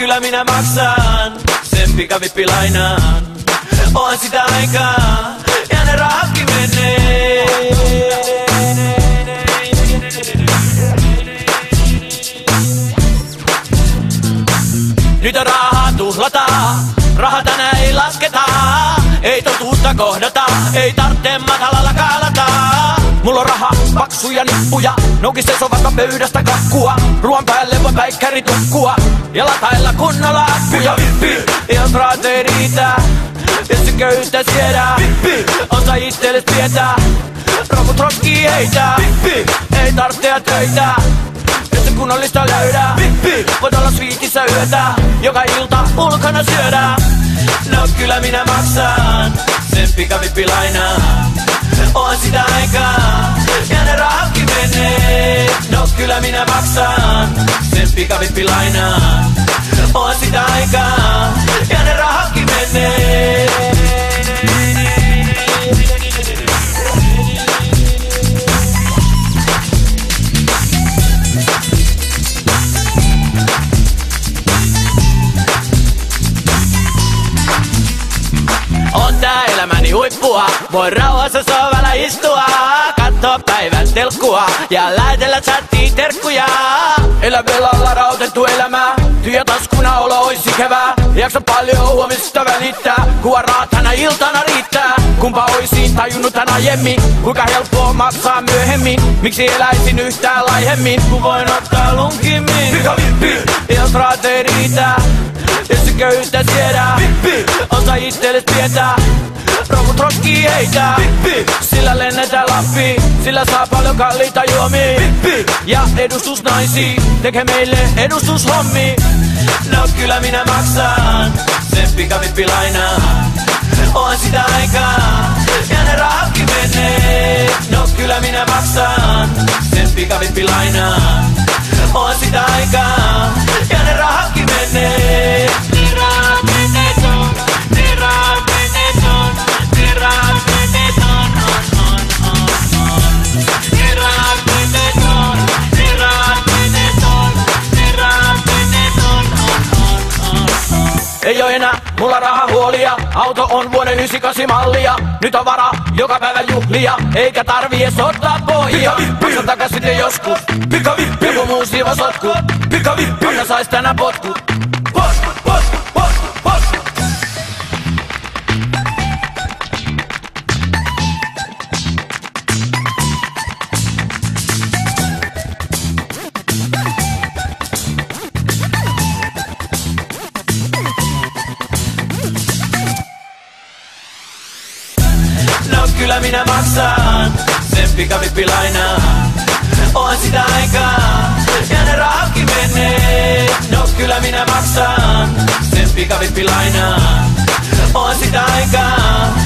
kyllä minä maksan sen pikavippilainan. On sitä aikaa ja ne rahatkin menee. Nyt on rahaa tuhlata, raha tänään ei lasketa. Ei totuutta kohdata, ei tarvitse matalalla kaalata. Mulla on raha, paksuja nippuja, noukisee vaikka pöydästä kakkua. Ruoan päälle voi päikkäri tukkua ja latailla kunnolla akkuja. Jos rahat ei riitä, jos se köyhyyttä siedää, osa itteles pidetään. Rokut rokkii heitä, ei tarvitse töitä. Jos se kunnollista löydää, voit olla sviitissä yötä. Joka ilta ulkona syödään. No kyllä minä maksan sen pikavippilainan. On sitä aikaa ja ne rahatkin menee. No kyllä minä maksan sen pikavippilainan. On sitä aikaa ja ne rahatkin menee. On tää elämäni huippua, voi rauhassa sohvalla istua. Kattoo päivän telkkua ja lähetellä chattiin terkkuja. Elä velalla rautettu elämää, tyhjä taskuna olo ois ikävää. Jaksa paljon huomista välittää, kuva rahat tänä iltana riittää. Kumpa oisin tajunnut tän aiemmin, kuinka helppoa maksaa myöhemmin. Miksi eläisin yhtään laihemmin, kun voin ottaa lunkimmin. Pikavippi, jos rahat ei riitä, jos se köyhyyttä siedää, osa itteles pidetään. Rokut rokkii heitä, sillä lennetään Lappiin, sillä saa paljon kalliita juomia. Ja edustusnaisia tekee meille edustushommia. No kyllä minä maksan sen pikavippilainan. On sitä aikaa ja ne rahatkin menee. No kyllä minä maksan sen pikavippilainan. On sitä aikaa ja ne rahatkin menee. Ei oo enää mulla rahahuolia, auto on vuoden 98 mallia. Nyt on vara joka päivä juhlia, eikä tarvii ees ottaa pohjia. Maksa takas sitten joskus, pikavippi. Joku muu siivo sotku, pikavippi. Anna sais tänään potkut. Potkut, potkut, potkut, potkut. No kyllä minä maksan sen pikavippilainan. On sitä aikaa ja ne rahatkin menee. No kyllä minä maksan sen pikavippilainan. On sitä aikaa